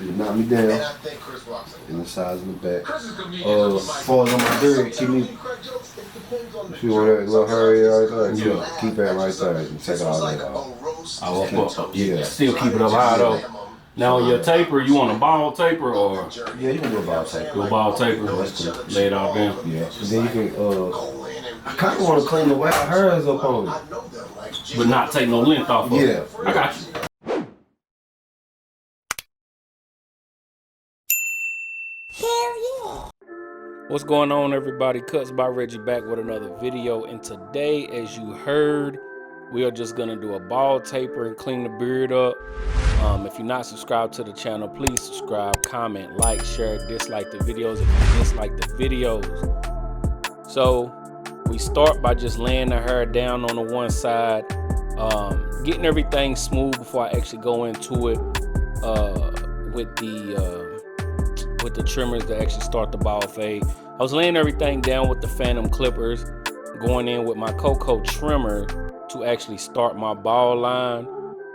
You knock me down. And the size of the back. As far as on my beard, keep me. If you want that little hurry right there, yeah, keep that right there and take all that off. Oh, yeah. Still keep it up high though. Now your taper, you want a bald taper or? Yeah, you can do a bald taper. Do a bald taper. That's cool. Lay it all down. Yeah. And then you can I kind of want to clean the wild hairs up on it. But not take no length off of it. Yeah. I got you. What's going on, everybody? Cuts by Reggie back with another video, and today, as you heard, we are just gonna do a bald taper and clean the beard up. If you're not subscribed to the channel, please subscribe, comment, like, share, dislike the videos if you dislike the videos. So we start by just laying the hair down on the one side, getting everything smooth before I actually go into it with the trimmers to actually start the bald fade. I was laying everything down with the Phantom clippers, going in with my Cocoa trimmer to actually start my bald line.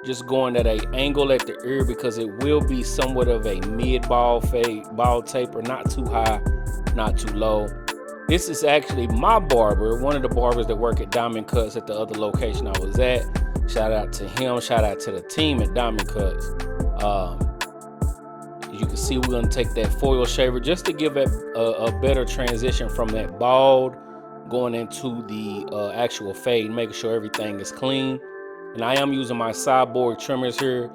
Just going at an angle at the ear because it will be somewhat of a mid bald fade, bald taper, not too high, not too low. This is actually my barber, one of the barbers that work at Diamond Cuts at the other location I was at. Shout out to him, shout out to the team at Diamond Cuts. You can see we're going to take that foil shaver just to give it a better transition from that bald going into the actual fade, making sure everything is clean. And I am using my sideboard trimmers here,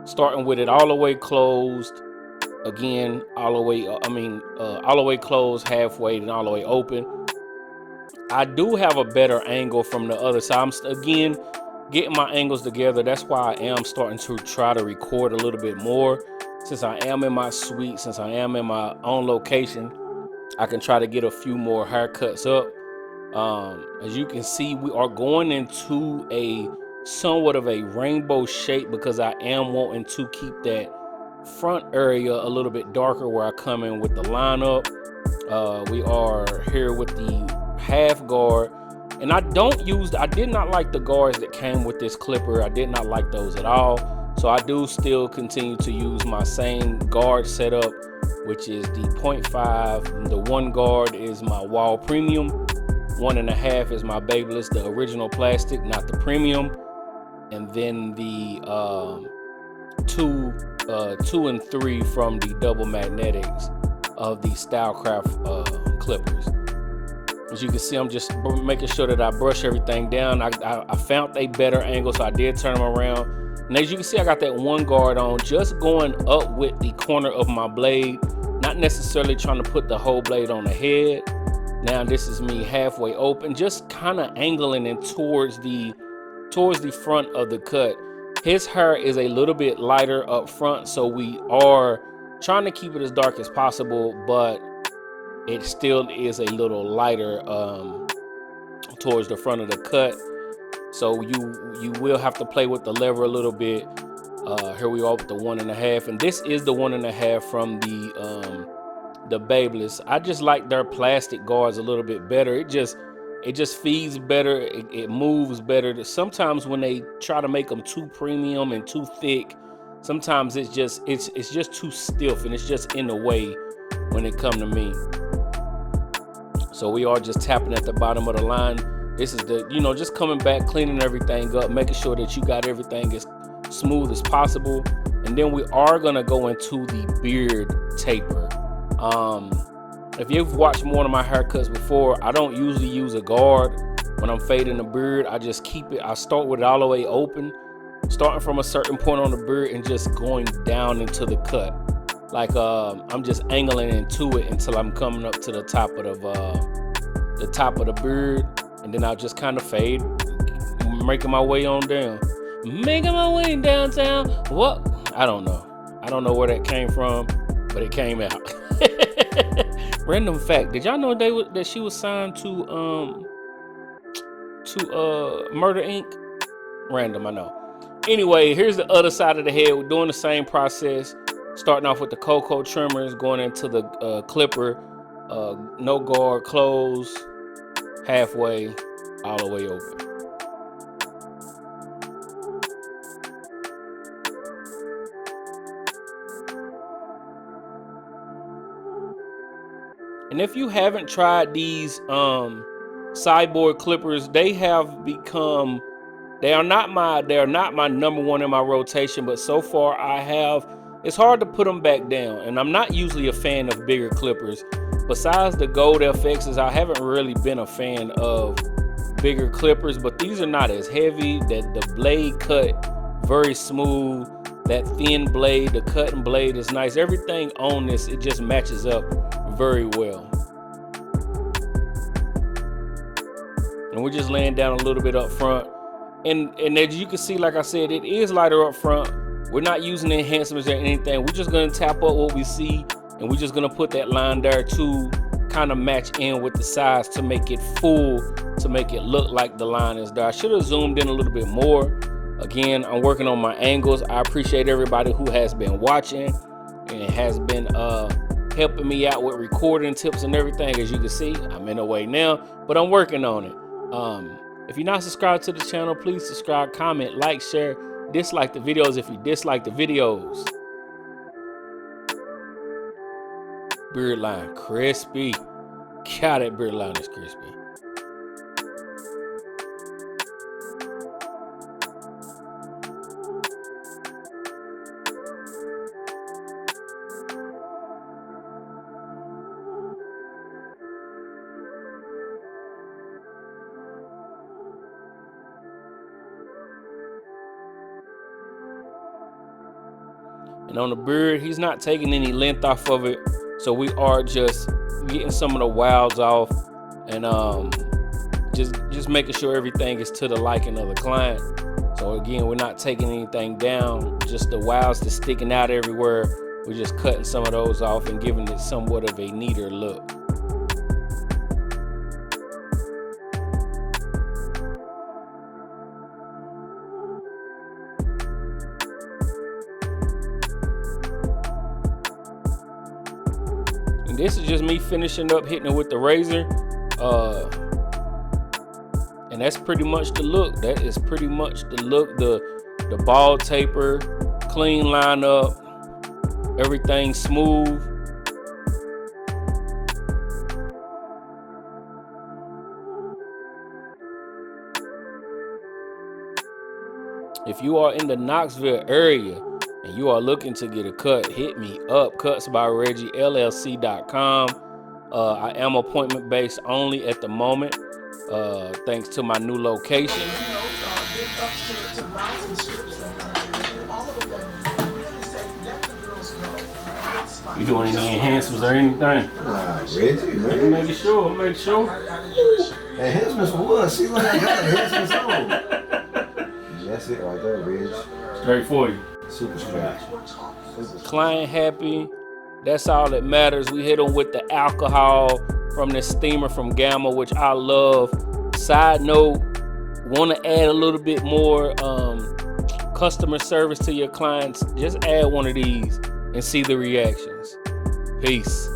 starting with it all the way closed. Again, all the way closed, halfway, and all the way open. I do have a better angle from the other side. I'm again getting my angles together. That's why I am starting to try to record a little bit more. Since I am in my suite, since I am in my own location, I can try to get a few more haircuts up. As you can see, we are going into a somewhat of a rainbow shape because I am wanting to keep that front area a little bit darker where I come in with the lineup. We are here with the half guard, and I did not like the guards that came with this clipper. I did not like those at all. So I do still continue to use my same guard setup, which is the 0.5. The one guard is my Wall Premium. 1.5 is my Babyliss, the original plastic, not the premium. And then the 2 and 3 from the double magnetics of the Stylecraft clippers. As you can see, I'm just making sure that I brush everything down. I found a better angle, so I did turn them around. And as you can see, I got that one guard on, just going up with the corner of my blade, not necessarily trying to put the whole blade on the head. Now this is me halfway open, just kind of angling it towards the front of the cut. His hair is a little bit lighter up front, so we are trying to keep it as dark as possible, but it still is a little lighter towards the front of the cut. So you will have to play with the lever a little bit. Here we are with the 1.5, and this is the 1.5 from the Babyliss. I just like their plastic guards a little bit better. It just feeds better. It moves better. Sometimes when they try to make them too premium and too thick, sometimes it's just too stiff, and it's just in the way when it come to me. So we are just tapping at the bottom of the line. This is the, just coming back, cleaning everything up, making sure that you got everything as smooth as possible. And then we are gonna go into the beard taper. If you've watched one of my haircuts before, I don't usually use a guard when I'm fading the beard. I just keep it, I start with it all the way open, starting from a certain point on the beard and just going down into the cut. Like I'm just angling into it until I'm coming up to the top of the beard. And then I'll just kind of fade, making my way on down. Making my way downtown. What? I don't know. I don't know where that came from, but it came out. Random fact. Did y'all know that she was signed to Murder Inc? Random, I know. Anyway, here's the other side of the head. We're doing the same process. Starting off with the Cocoa trimmers, going into the clipper. No guard, close. Halfway, all the way open. And if you haven't tried these sideboard clippers, they are not my number one in my rotation, but so far it's hard to put them back down. And I'm not usually a fan of bigger clippers. Besides the Gold FXs, I haven't really been a fan of bigger clippers, but these are not as heavy. That the blade cut very smooth. That thin blade, the cutting blade is nice. Everything on this, it just matches up very well. And we're just laying down a little bit up front. And as you can see, like I said, it is lighter up front. We're not using enhancements or anything. We're just gonna tap up what we see, and we're just gonna put that line there to kind of match in with the size to make it full, to make it look like the line is there. I should have zoomed in a little bit more. Again, I'm working on my angles. I appreciate everybody who has been watching and has been helping me out with recording tips and everything. As you can see, I'm in a way now, but I'm working on it. If you're not subscribed to the channel, please subscribe, comment, like, share, dislike the videos if you dislike the videos. Beard line crispy. God, that beard line is crispy. And on the beard, he's not taking any length off of it. So we are just getting some of the wilds off and just making sure everything is to the liking of the client. So again, we're not taking anything down, just the wilds that's sticking out everywhere. We're just cutting some of those off and giving it somewhat of a neater look. And this is just me finishing up, hitting it with the razor. And that's pretty much the look. That is pretty much the look. The bald taper, clean lineup, everything smooth. If you are in the Knoxville area and you are looking to get a cut, hit me up. Cuts by Reggie, LLC.com. I am appointment based only at the moment, thanks to my new location. You doing any enhancements or anything? Nah, Reggie, man. I'm making sure. Enhancements for what? See what I got enhancements on. That's it right there, Reggie. Straight for you. Super straight. Client happy. That's all that matters. We hit them with the alcohol from the steamer from Gamma, which I love. Side note, want to add a little bit more customer service to your clients? Just add one of these and see the reactions. Peace.